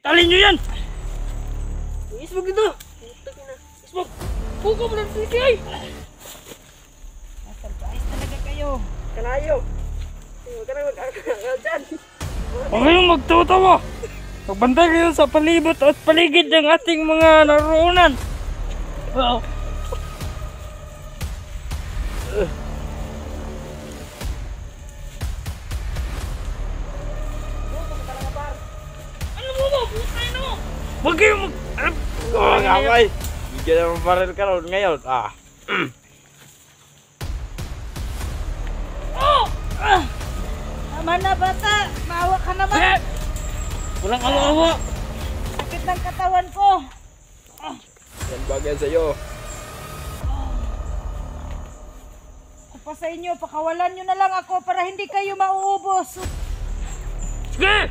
Talin nyo yan! Isbog ito! Isbog! Puko mo ng sisi ay! Surprise talaga kayo. Kalayo! Huwag ka na mag-akakaw dyan! Huwag kayong magtutawa! Magbantay kayo sa palibot at paligid ng ating mga naroonan! Oo! Ano mo ba? Putay na mo! Huwag kayong mag... Ngaway! Bigyan naman baril ka ron ngayon. Oh! Tama na bata. Maawa ka naman. Walang awa-awa! Sakit ng katawan ko. Yan bagay sa'yo. Ako pa sa inyo. Pakawalan nyo na lang ako para hindi kayo mauubos. Sige!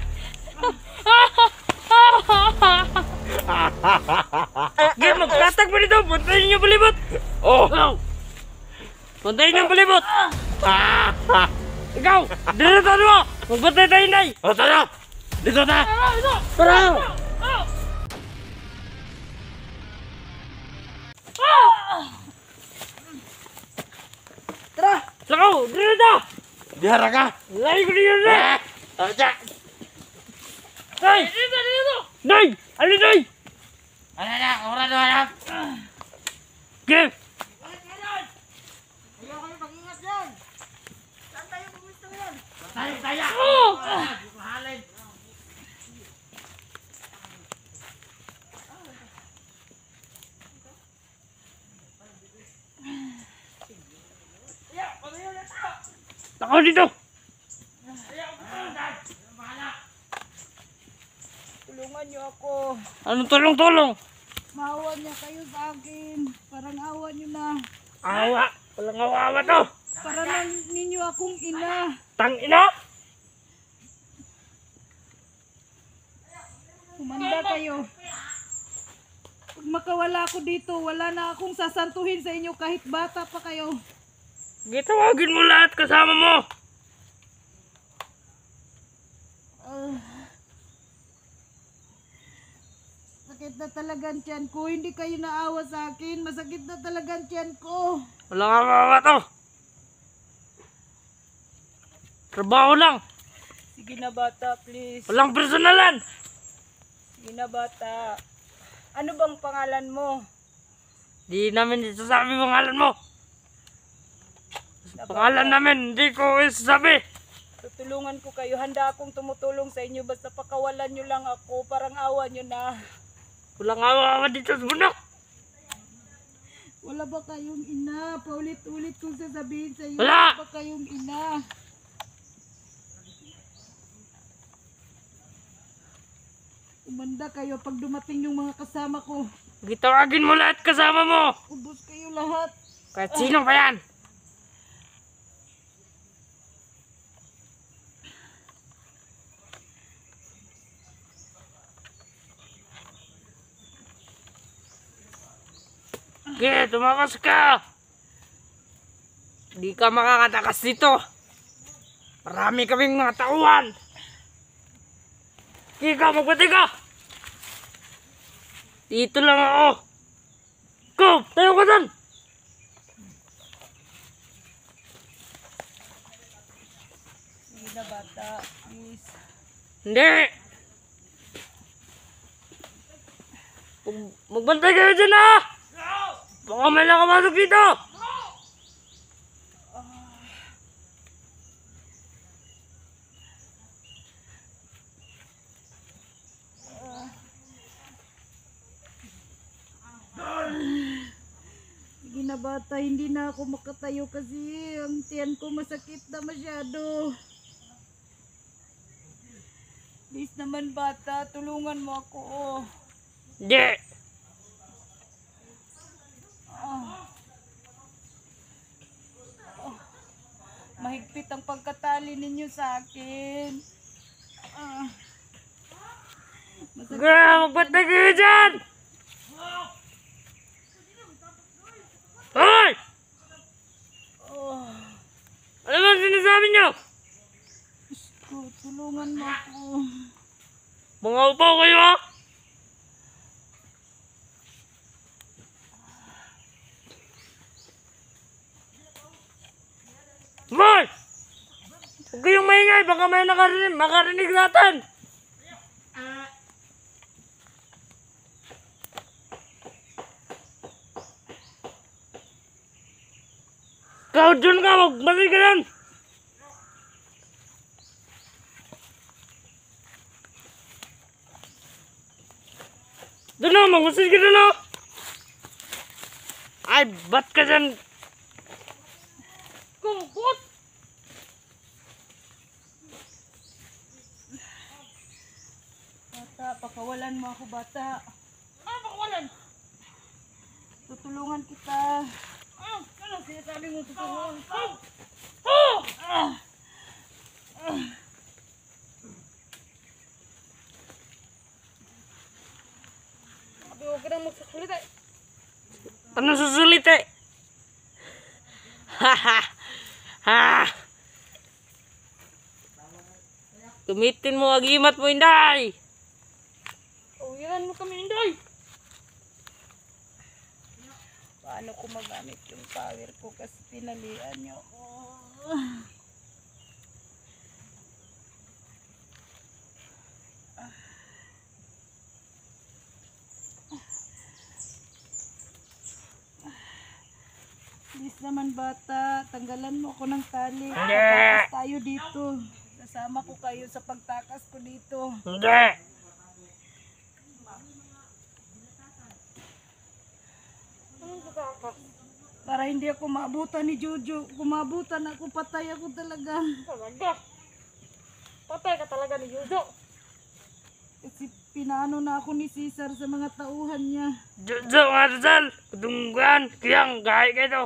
Sige, magkatag mo dito! Puntayin niyo palibot! Oh! Puntayin niyo palibot! Ikaw! Dito tayo mo! Magbantay tayo, Nay! Oh, tara! Dito na! Tara! Tara. Sakaw! Dito na! Dihara ka! Lagi ko niyo na! Aja! Nay! Dito! Nay! Ano, Nay? Ano na? Ora na na! Sige! Ayaw kayo mag-ingat dyan. Saan tayo pumisto yan? Tayo! Oh! Mahalin! Sakaw dito! Tulungan nyo ako. Anong tulong-tulong? Maawa niya kayo sa akin. Parang awa nyo na. Awa! Walang awa-awa to! Para lang ninyo akong ina. Tangina! Kumanda kayo. Pag makawala ako dito, wala na akong sasantuhin sa inyo kahit bata pa kayo. Gitawagin mo lahat kasama mo! Sakit na talagang tiyan ko. Hindi kayo naawa sa akin. Masakit na talagang tiyan ko. Walang awa-awa to! Trabaho lang! Sige na bata, please. Walang personalan! Sige na bata. Ano bang pangalan mo? Di namin isasabi pangalan mo! Pangalan namin, hindi ko isasabi! Tutulungan ko kayo. Handa akong tumutulong sa inyo. Basta pakawalan nyo lang ako. Parang awa nyo na. Walang awa-awa dito sa bundok! Wala ba kayong ina? Paulit-ulit kong sasabihin sa iyo. Wala! Wala ba kayong ina? Umanda kayo pag dumating yung mga kasama ko. Gitawagin mo lahat kasama mo! Ubus kayo lahat. Kahit sino pa yan! Sige, tumakas ka! Di ka makakatakas dito! Marami kaming mga tauhan! Sige ka, magbati ka! Dito lang ako! Go! Tayo ka dyan! Sige na bata, please. Hindi! Magbantay kayo dyan ah! Baka may nakamasok dito! Sige na bata, hindi na ako makatayo kasi ang tiyan ko masakit na masyado. Please naman bata, tulungan mo ako. Hindi! Mahigpit ang pagkatali ninyo sa akin. Sige, magbantay kayo dyan! Hoy! Ano ba sinasabi nyo? Tulungan mo ako. Mga upaw kayo ha! Hoy! Huwag kayong maingay, baka may makarinig natin! Ikaw dyan ka, magbalik ka lang! Doon na, magmasid ka doon na! Ay, ba't ka dyan? Kumput! Bata, pakawalan mo ako, bata. Ano pakawalan? Tutulungan kita. Ano sinasabi mo tutulungan? Oh! Sabi, huwag ka nang magsasalita. Ano susulit eh? Ha ha! Ha! Tumitin mo, agimat mo, Inday! Uwiran mo kami, Inday. Paano ko magamit yung power ko kasi pinalian niyo ako. Please naman, bata, tanggalan mo ako ng tali. Tatakas tayo dito. Sasama ko kayo sa pagtakas ko dito. Hindi! Para hindi ako maabutan ni Jojo. Kung maabutan ako, patay ako talaga. Talaga? Patay ka talaga ni Jojo. Kasi pinaano na ako ni Cesar sa mga tauhan niya. Jojo, Marzal! Kudunggan, kiyang, gahit ka ito.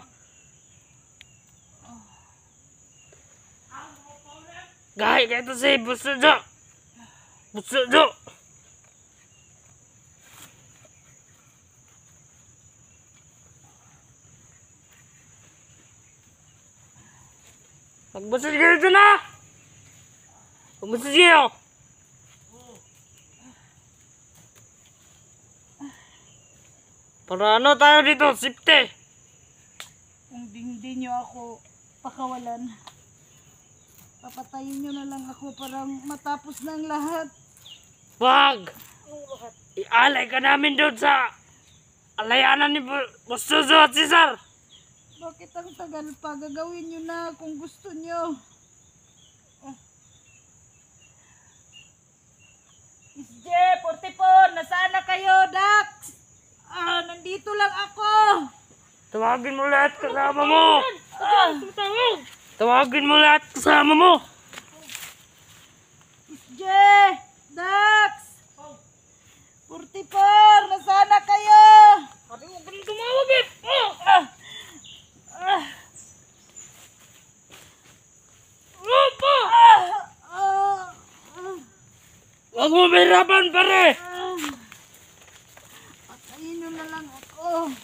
Gahit ka ito si Busujo. Busujo! Magbusod kayo dito na! Magbusod kayo! Para ano tayo dito? Safety! Kung hindi nyo ako pakawalan, papatayin nyo na lang ako para matapos na ang lahat. Wag! Ialay ka namin doon sa alayanan ni Busuzo at Cesar! Bakit ang tagal pa? Gagawin nyo na kung gusto nyo. J, 44, nasaan na kayo, Dax? Nandito lang ako. Tawagin mo lahat kasama mo! Tawagin mo lahat kasama mo! J, Dax, 44, nasaan na kayo? Sabi mo, ganun tumawag eh! Opo! Huwag mo mahirapan, pare! Patayin nyo na lang ako.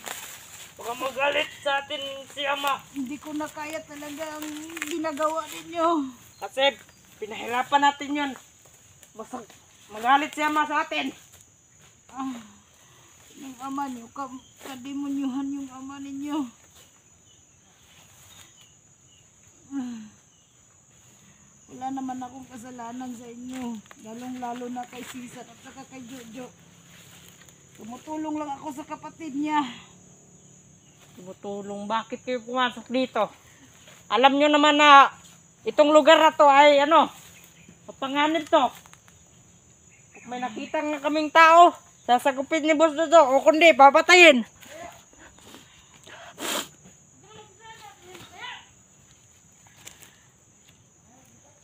Baka magalit sa atin si Ama. Hindi ko na kaya talaga ang ginagawa ninyo. Kasi pinahirapan natin yun. Basta magalit si Ama sa atin. Yung ama niyo, kademonyuhan yung ama ninyo. Wala naman akong kasalanan sa inyo. Lalong-lalo na kay Cesar at saka kay Jojo. Tumutulong lang ako sa kapatid niya. Tumutulong. Bakit kayo pumasok dito? Alam nyo naman na itong lugar na to ay ano, mapanganib to. Kung may nakita nga kaming tao, sasagupin ni Boss Dodo o kundi papatayin.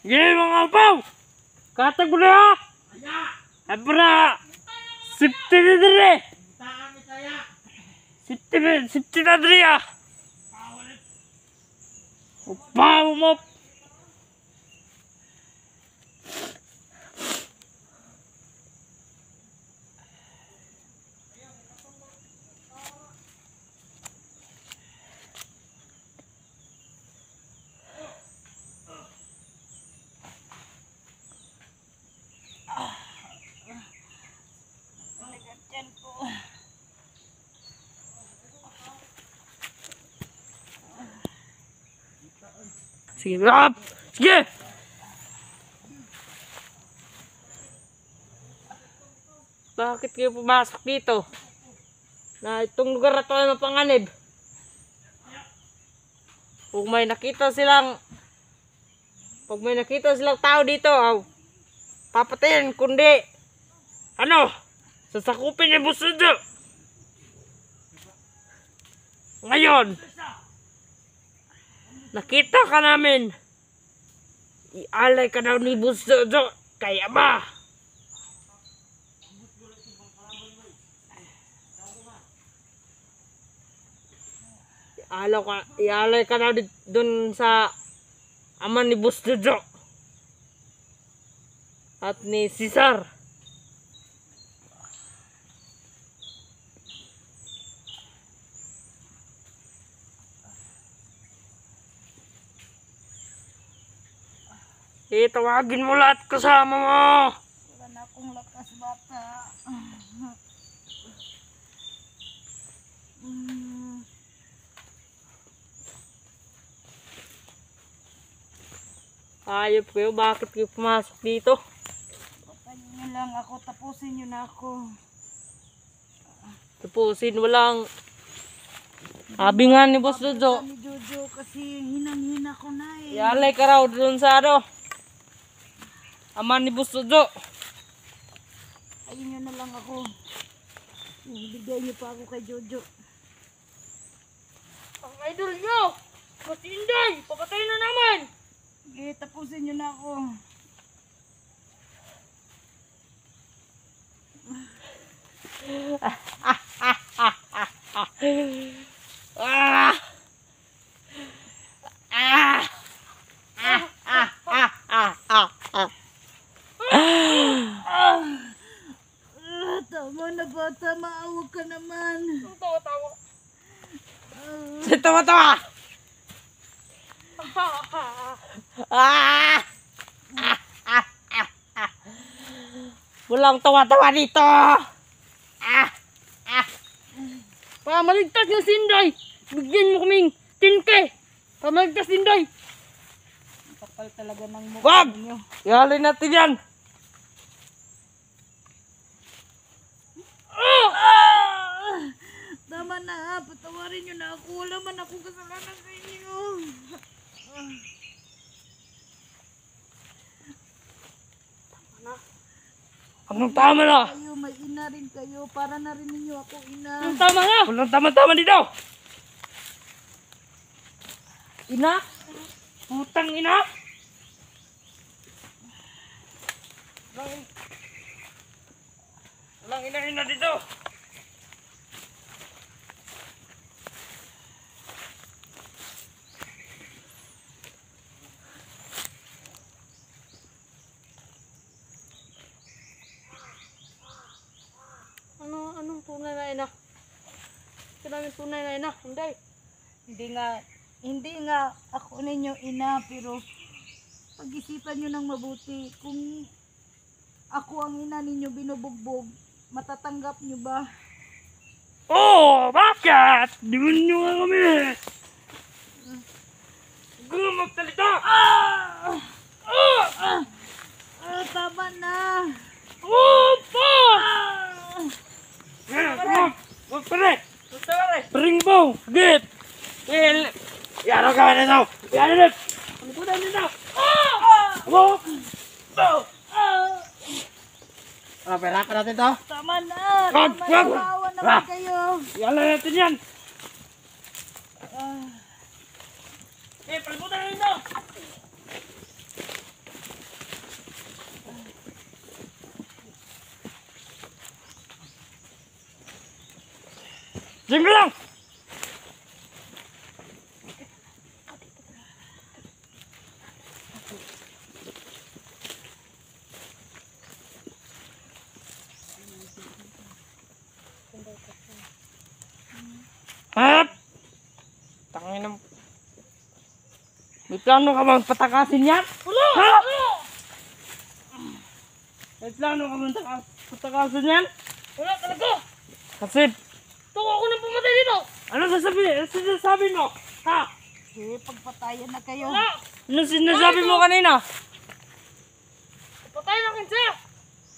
Sige mga apaw! Katag mo na ha! Abra! Sipti na dire! Sipti na dire ha! Upaw mo! Yan ko. Sige, up! Sige! Bakit kayo pumasok dito? Na itong lugar na ito ay mapanganib. Pag may nakita silang tao dito, papatayin, kundi ano? Sasakupin yung busudo. Ngayon, nakita ka namin. Ialay ka daw ni busudo kay ama. Ialay ka daw dun sa ama ni busudo. At ni Cesar. Tawagin mo lahat kasama mo. Wala na akong lakas, bata. Ayop kayo, bakit kayo pumasok dito? Patayin niyo lang ako, tapusin niyo na ako. Tapusin, walang sabi nga ni Boss Jojo. Ni Jojo kasi hinang-hina ko na eh. Ialay ka raw dun sa ano, ama ni Boss Jojo. Ayun nyo na lang ako. Bigay niyo pa ako kay Jojo. Ang idol nyo, matinday, papatay na naman. Sige, tapusin niyo na ako. Tama na bata, maawag ka naman. Tawa-tawa. Tawa-tawa. Walang tawa-tawa dito. Pamaligtas yung Sinday. Bigyan mo kaming 10K. Pamaligtas Sinday. Kapal talaga ng mukha Wag! niyo. Ihalin natin yan. Tama na, patawarin niyo na ako. Wala man akong kasalanan sa inyo. Anong tama na? Kayo, may ina rin kayo. Para na rin ninyo ako ina. Anong tama na? Walang tama-tama dito. Ina? Putang ina? Walang ina-ina dito. Anong tunay na ina? Kailangan tunay na ina. Hindi nga ako ninyo ina, pero pag-isipan nyo ng mabuti. Kung ako ang ina ninyo binubugbog, matatanggap nyo ba? Oh, bakit? Di mo nyo nga kami. Gusto magsalita. Tama na! Opa! Huwag pare! Pring bong! Git! Yaro ka na ito! Yaro na! Ano po na nito? Abo! Pera ka natin ito? Tama na! Wag! Tama na! Wag! Maawa naman kayo! Yalo natin yan! Palimutan na nito! Diyan ka lang! Hap! Tangin na. May plano ka bang patakasin yan? Wala! Ha? May plano ka bang patakasin yan? Wala talaga. Kasi, Tuwa ako nang pumatay dito. ano sinasabi mo? Ha? Eh, pagpatayan na kayo. Wala. Ano sinasabi mo kanina? Patay na kin siya.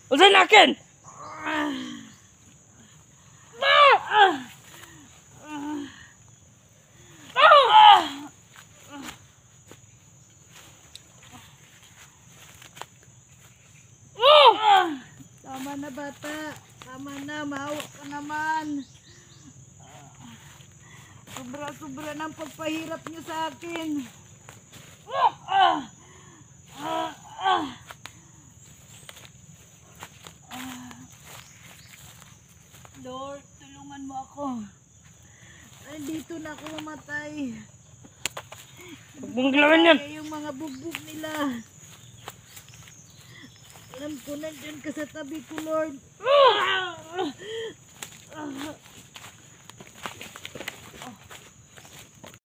Usain akin! Tama na bata. Tama na, maawa ka naman. Sobra-sobra ng pagpahirap niyo sa akin. Lord, tulungan mo ako. Dito na ako mamatay. Huwag mong gawin yan. Kaya yung mga bugbog nila. Alam ko nandyan ka sa tabi ko, Lord.